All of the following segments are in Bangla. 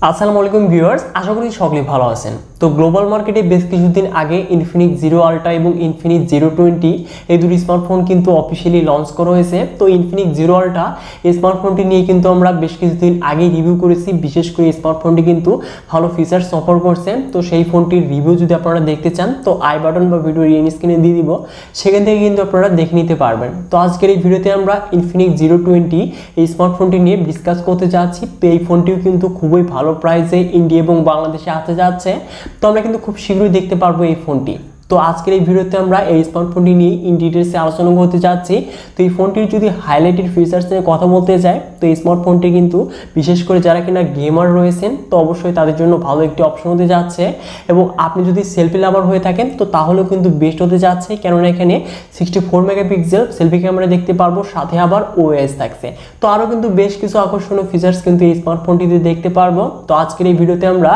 আসসালামু আলাইকুম ভিউয়ার্স, আশা করি সকলেই ভালো আছেন। তো গ্লোবাল মার্কেটে বেশ কিছুদিন আগে ইনফিনিক্স জিরো আলট্রা এবং ইনফিনিক্স জিরো 20 এই দুটি স্মার্টফোন কিন্তু অফিসিয়ালি লঞ্চ করা হয়েছে। তো ইনফিনিক্স জিরো আলট্রা এই স্মার্টফোনটি নিয়ে কিন্তু আমরা বেশ কিছুদিন আগে রিভিউ করেছি। বিশেষ করে এই স্মার্টফোনটি কিন্তু ভালো ফিচার্স অফার করছে। তো সেই ফোনটির রিভিউ যদি আপনারা দেখতে চান তো আই বাটন বা ভিডিও স্ক্রিনে দিয়ে দিব, সেখান থেকে কিন্তু আপনারা দেখে নিতে পারবেন। তো আজকের এই ভিডিওতে আমরা ইনফিনিক্স জিরো 20 এই স্মার্টফোনটি নিয়ে ডিসকাস করতে যাচ্ছি। তো এই ফোনটিও কিন্তু খুবই ভালো প্রাইসে ইন্ডিয়া এবং বাংলাদেশে আসতে যাচ্ছে। তো আমরা কিন্তু খুব শীঘ্রই দেখতে পারবো এই ফোনটি। তো আজকের এই ভিডিওতে আমরা এই স্মার্টফোনটি নিয়ে ইন ডিটেলসে আলোচনা করতে যাচ্ছি। তো এই ফোনটির যদি হাইলাইটেড ফিচার্স নিয়ে কথা বলতে চাই তো এই স্মার্টফোনটি কিন্তু বিশেষ করে যারা কিনা গেমার রয়েছেন তো অবশ্যই তাদের জন্য ভালো একটি অপশন হতে যাচ্ছে। এবং আপনি যদি সেলফি লাভার হয়ে থাকেন তো তাহলেও কিন্তু বেস্ট হতে যাচ্ছে, কেননা এখানে 64 মেগাপিক্সেল সেলফি ক্যামেরা দেখতে পারবো, সাথে আবার ওএস থাকছে। তো আরও কিন্তু বেশ কিছু আকর্ষণীয় ফিচার্স কিন্তু এই স্মার্টফোনটিতে দেখতে পারবো। তো আজকের এই ভিডিওতে আমরা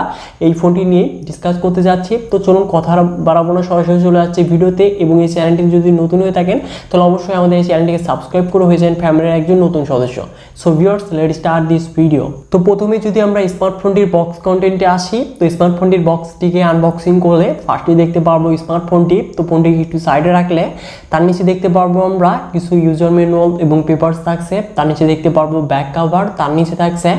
এই ফোনটি নিয়ে ডিসকাস করতে যাচ্ছি। তো চলুন কথা বাড়াবো না, সরাসরি চলে যাচ্ছে ভিডিওতে। এবং এই চ্যানেলটি যদি নতুন হয়ে থাকেন তাহলে অবশ্যই আমাদের এই চ্যানেলটিকে সাবস্ক্রাইব করে হয়ে যান ফ্যামিলির একজন নতুন সদস্য। So viewers, let's start this video. তো প্রথমে যদি আমরা স্মার্টফোনটির বক্স কন্টেন্টে আসি তো স্মার্টফোনটির বক্সটিকে আনবক্সিং করলে ফার্স্টে দেখতে পারবো স্মার্টফোনটি। তো ফোনটিকে একটু সাইডে রাখলে তার নিচে দেখতে পারবো আমরা কিছু ইউজার ম্যানুয়াল এবং পেপারস থাকছে। তার নিচে দেখতে পারবো ব্যাক কভার, তার নিচে থাকছে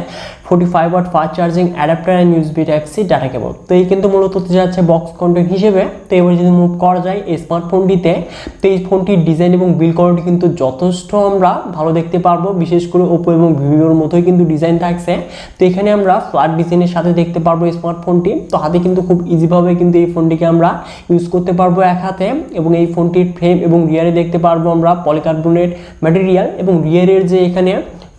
45 watt fast charging adapter and USB type C data cable. তো এই কিন্তু মূলত হতে যাচ্ছে বক্স কন্টেন্ট হিসেবে। তো এবার যদি মুভ করা যায় এই স্মার্টফোনটিতে তো এই ফোনটির ডিজাইন এবং বিল্ড কোয়ালিটি কিন্তু যথেষ্ট আমরা ভালো দেখতে পারবো। বিশেষ করে ওপো এবং ভিভোর মতোই কিন্তু ডিজাইন থাকছে। তো এখানে আমরা ফ্ল্যাট ডিজাইনের সাথে দেখতে পারবো এই স্মার্টফোনটি। তো হাতে কিন্তু খুব ইজিভাবে কিন্তু এই ফোনটিকে আমরা ইউজ করতে পারবো এক হাতে। এবং এই ফোনটির ফ্রেম এবং রিয়ারে দেখতে পারবো আমরা পলিকার্বনেট ম্যাটেরিয়াল, এবং রিয়ারের যে এখানে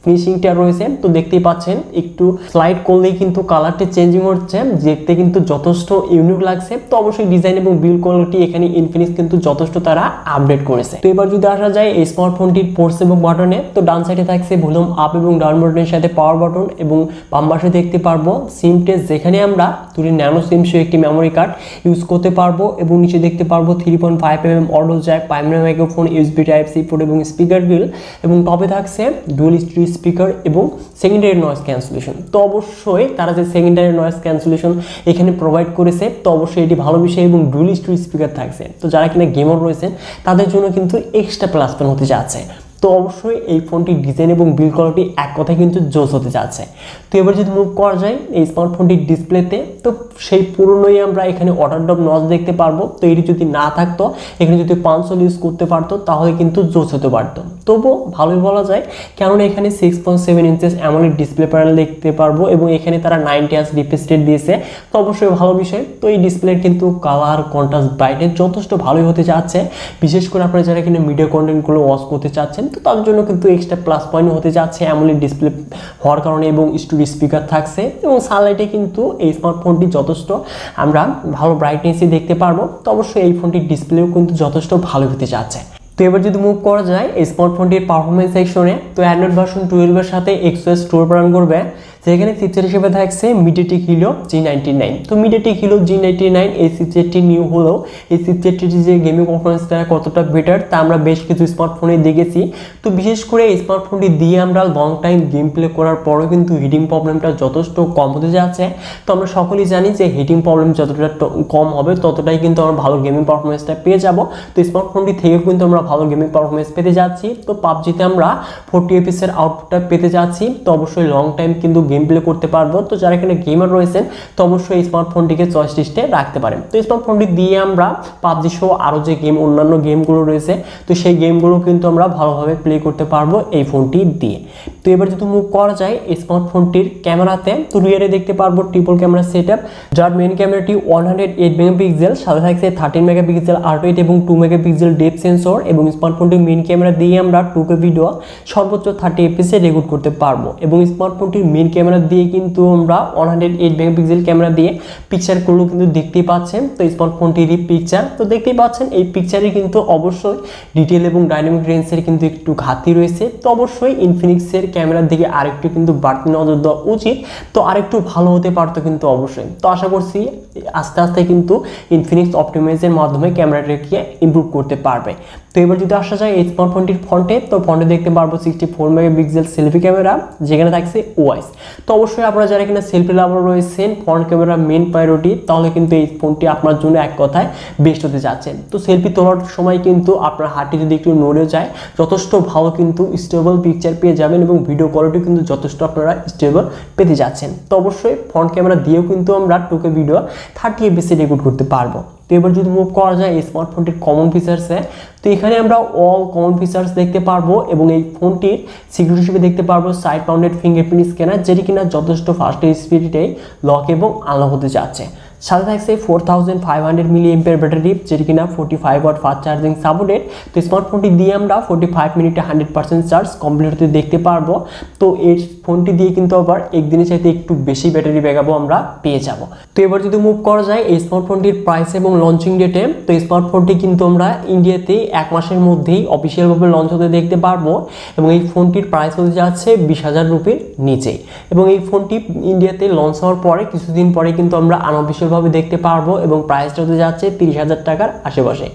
ফিনিশিংটা রয়েছে তো দেখতেই পাচ্ছেন একটু স্লাইড করলেই কিন্তু কালারটা চেঞ্জিং হচ্ছে, দেখতে কিন্তু যথেষ্ট ইউনিক লাগছে। তো অবশ্যই ডিজাইন এবং বিল্ড কোয়ালিটি এখানে ইনফিনিক্স কিন্তু যথেষ্ট তারা আপডেট করেছে। তো এবার যদি আসা যায় এই স্মার্টফোনটির পোর্টস এবং বাটনে তো ডান সাইডে থাকছে ভলিউম আপ এবং ডাউন বাটনের সাথে পাওয়ার বাটন, এবং বাম পাশে দেখতে পারবো সিম টেস্ট, যেখানে আমরা দুটি ন্যানো সিম সহ একটি মেমোরি কার্ড ইউজ করতে পারবো। এবং নিচে দেখতে পারবো 3.5mm audio jack, primary microphone, USB type C port এবং স্পিকার গ্রিল, এবং টপে থাকছে ডুয়াল স্টিরিও স্পিকার এবং সেকেন্ডারি নয়েজ ক্যান্সেলেশন। তো অবশ্যই তারা যে সেকেন্ডারি নয়েজ ক্যান্সেলেশন এখানে প্রোভাইড করেছে তো অবশ্যই এটি ভালো বিষয়। এবং ডুয়াল স্টিরিও স্পিকার থাকছে, তো যারা কিনা গেমার রয়েছেন তাদের জন্য কিন্তু এক্সট্রা প্লাস পয়েন্ট হতে যাচ্ছে। তো অবশ্যই এই ফোনটির ডিজাইন এবং বিল্ড কোয়ালিটি এক কথায় কিন্তু জোস হতে যাচ্ছে। তো এবার যদি মুভ করা যায় এই স্মার্টফোনটির ডিসপ্লেতে তো সেই পুরনোই আমরা এখানে ওয়াটারড্রপ নচ দেখতে পারবো। তো এটি যদি না থাকতো, এখানে যদি পাঞ্চল ইউজ করতে পারতো তাহলে কিন্তু জোস হতে পারতো। তবুও ভালোই বলা যায়, কেননা এখানে 6.7 ইঞ্চেস অ্যামোলেড ডিসপ্লে প্যানেল দেখতে পারবো, এবং এখানে তারা 90 হার্জ রিফ্রেশ রেট দিয়েছে। তো অবশ্যই ভালো বিষয়। তো এই ডিসপ্লের কিন্তু কালার কন্ট্রাস্ট ব্রাইটনেস যথেষ্ট ভালোই হতে যাচ্ছে। বিশেষ করে আপনারা যারা কিনা মিডিয়া কন্টেন্টগুলো ওয়াচ করতে চাচ্ছেন তো তার জন্য কিন্তু এক্সট্রা প্লাস পয়েন্ট হতে যাচ্ছে অ্যামোলেড ডিসপ্লে হওয়ার কারণে, এবং স্টুডিও স্পিকার থাকছে। এবং সানলাইটে কিন্তু এই স্মার্টফোনটি যথেষ্ট আমরা ভালো ব্রাইটনেসই দেখতে পারবো। তো অবশ্যই এই ফোনটির ডিসপ্লেও কিন্তু যথেষ্ট ভালো হতে যাচ্ছে। তো এবার যদি মুভ করা যায় এই স্মার্টফোনটির পারফরমেন্স সেকশনে তো অ্যান্ড্রয়েড ভার্সন 12 এর সাথে এক্সওএস স্টোর প্রদান করবে, যেখানে চিপসেট হিসেবে থাকছে মিডিয়াটেক হিলিও G99। তো মিডিয়াটেক হিলিও G99 এই চিপসেটটি নিউ হলেও এই চিপসেটটির যে গেমিং পারফরমেন্স তারা কতটা বেটার তা আমরা বেশ কিছু স্মার্টফোনে দেখেছি। তো বিশেষ করে এই স্মার্টফোনটি দিয়ে আমরা লং টাইম গেম প্লে করার পরেও কিন্তু হিটিং প্রবলেমটা যথেষ্ট কম হতে যাচ্ছে। তো আমরা সকলেই জানি যে হিটিং প্রবলেম যতটা কম হবে ততটাই কিন্তু আমরা ভালো গেমিং পারফরমেন্সটা পেয়ে যাব। তো স্মার্টফোনটি থেকেও কিন্তু আমরা ভালো গেমিং পারফরমেন্স পেতে যাচ্ছি। তো পাবজিতে আমরা 40 FPS এর আউটপুটটা পেতে যাচ্ছি। তো অবশ্যই লং টাইম কিন্তু গেম প্লে করতে পারবো। তো যারা এখানে গেমার রয়েছেন তো অবশ্যই এই স্মার্টফোনটিকে চয়েস লিস্টে রাখতে পারেন। তো স্মার্টফোনটি দিয়ে আমরা পাবজি সহ আরও যে গেম অন্যান্য গেমগুলো রয়েছে তো সেই গেমগুলো কিন্তু আমরা ভালোভাবে প্লে করতে পারবো এই ফোনটি দিয়ে। তো এবার যদি মুভ করা যায় এই স্মার্টফোনটির ক্যামেরাতে তো রিয়ারে দেখতে পারবো ট্রিপল ক্যামেরা সেটআপ, যার মেইন ক্যামেরাটি 108 মেগাপিক্সেল, সাথে থাকছে 13 মেগাপিক্সেল আল্ট্রা এবং 2 মেগাপিক্সেল ডেপথ সেন্সর। এবং স্মার্টফোনটির মেইন ক্যামেরা দিয়ে আমরা 2K ভিডিও সর্বোচ্চ 30 FPS এ রেকর্ড করতে পারবো। এবং স্মার্টফোনটির মেইন ক্যামেরা দিয়ে কিন্তু আমরা 108 মেগাপিক্সেল ক্যামেরা দিয়ে পিকচারগুলো কিন্তু দেখতেই পাচ্ছেন। তো স্মার্টফোনটিরই পিকচার তো দেখতেই পাচ্ছেন, এই পিকচারে কিন্তু অবশ্যই ডিটেল এবং ডাইনামিক রেঞ্জের কিন্তু একটু ঘাটতি রয়েছে। তো অবশ্যই ইনফিনিক্সের ক্যামেরার দিকে আরেকটু কিন্তু বাড়তি নজর দেওয়া উচিত, তো আরেকটু ভালো হতে পারতো কিন্তু অবশ্যই। তো আশা করছি আস্তে আস্তে কিন্তু ইনফিনিক্স অপটিমাইজের মাধ্যমে ক্যামেরাটাকে ইমপ্রুভ করতে পারবে। তো তো এবার যদি আসা যায় এই স্মার্টফোনটির ফ্রন্টে, তো ফ্রন্টে দেখতে পারবো 64 মেগাপিক্সেল সেলফি ক্যামেরা, যেখানে থাকছে ওআইএস। তো অবশ্যই আপনারা যারা কিনা সেলফি লাভার রয়েছেন, ফ্রন্ট ক্যামেরা মেন প্রায়োরিটি, তাহলে কিন্তু এই ফোনটি আপনার জন্য এক কথায় বেস্ট হতে যাচ্ছেন। তো সেলফি তোলার সময় কিন্তু আপনার হাতটি যদি একটু নড়ে যায়, যথেষ্ট ভালো কিন্তু স্টেবল পিকচার পেয়ে যাবেন এবং ভিডিও কোয়ালিটি কিন্তু যথেষ্ট আপনারা স্টেবল পেতে যাচ্ছেন। তো অবশ্যই ফ্রন্ট ক্যামেরা দিয়েও কিন্তু আমরা 2K ভিডিও 30 fps রেকর্ড করতে পারবো। তো এবার যদি মুভ করা যায় এই স্মার্টফোনটির কমন ফিচার্সে, তো এখানে আমরা অল কমন ফিচার্স দেখতে পারবো এবং এই ফোনটির সিকিউরিটি হিসেবে দেখতে পারবো সাইড মাউন্টেড ফিঙ্গারপ্রিন্ট স্ক্যানার, যেটি কিনা যথেষ্ট ফাস্ট স্পিডেই লক এবং আনলক হতে যাচ্ছে। সাথে থাকছে 4500 mAh ব্যাটারি, যেটি কিনা 45 ওয়াট ফাস্ট চার্জিং সাপোর্টেড। তো স্মার্টফোনটি দিয়ে আমরা 45 মিনিটে 100% চার্জ কমপ্লিট হতে দেখতে পারবো। তো এই ফোনটি দিয়ে কিন্তু আবার একদিনের চাইতে একটু বেশি ব্যাটারি ব্যাকআপও আমরা পেয়ে যাব। তো এবার যদি মুভ করা যায় এই স্মার্টফোনটির প্রাইস এবং লঞ্চিং ডেটে, তো স্মার্টফোনটি কিন্তু আমরা ইন্ডিয়াতে 1 মাসের মধ্যেই অফিসিয়ালভাবে লঞ্চ হতে দেখতে পারবো এবং এই ফোনটির প্রাইস হতে যাচ্ছে 20,000 রুপির নিচে। এবং এই ফোনটি ইন্ডিয়াতে লঞ্চ হওয়ার পরে কিছুদিন পরে কিন্তু আমরা আনঅফিসিয়ালভাবে দেখতে পারবো এবং প্রাইসটা হতে যাচ্ছে 30,000 টাকার আশেপাশে।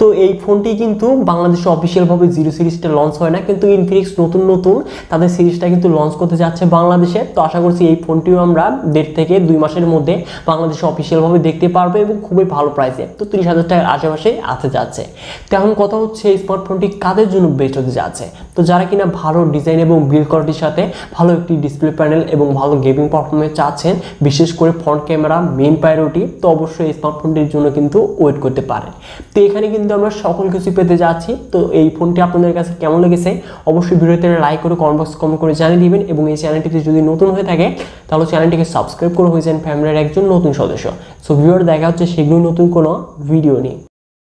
তো এই ফোনটি কিন্তু বাংলাদেশে অফিসিয়ালভাবে 0 সিরিজটা লঞ্চ হয় না, কিন্তু ইনফিনিক্স নতুন তাদের সিরিজটা কিন্তু লঞ্চ করতে যাচ্ছে বাংলাদেশে। তো আশা করছি এই ফোনটিও আমরা 1.5 থেকে 2 মাসের মধ্যে বাংলাদেশে অফিসিয়ালভাবে দেখতে পারবো এবং খুবই ভালো প্রাইসে, তো 30,000 টাকার আশেপাশে আসতে যাচ্ছে। তো এখন কথা হচ্ছে এই স্মার্টফোনটি কাদের জন্য বেস্ট হতে যাচ্ছে। তো যারা কিনা ভালো ডিজাইন এবং বিল্ড কোয়ালিটির সাথে ভালো একটি ডিসপ্লে প্যানেল এবং ভালো গেমিং পারফরমেন্স চাচ্ছেন, বিশেষ করে ফ্রন্ট ক্যামেরা মেইন প্রায়োরিটি, তো অবশ্যই এই স্মার্টফোনটির জন্য কিন্তু ওয়েট করতে পারেন। তো এখানে কিন্তু আমরা সকল কিছু পেতে যাচ্ছি। তো এই ফোনটি আপনাদের কাছে কেমন লেগেছে অবশ্যই ভিডিওতে লাইক করে কমেন্ট বক্স কমেন্ট করে জানিয়ে দিবেন এবং এই চ্যানেলটিতে যদি নতুন হয়ে থাকে তাহলে চ্যানেলটিকে সাবস্ক্রাইব করে হয়ে যান ফ্যামিলির একজন নতুন সদস্য। সো ভিডিওর দেখা হচ্ছে শীঘ্রই নতুন কোনো ভিডিও নিয়ে।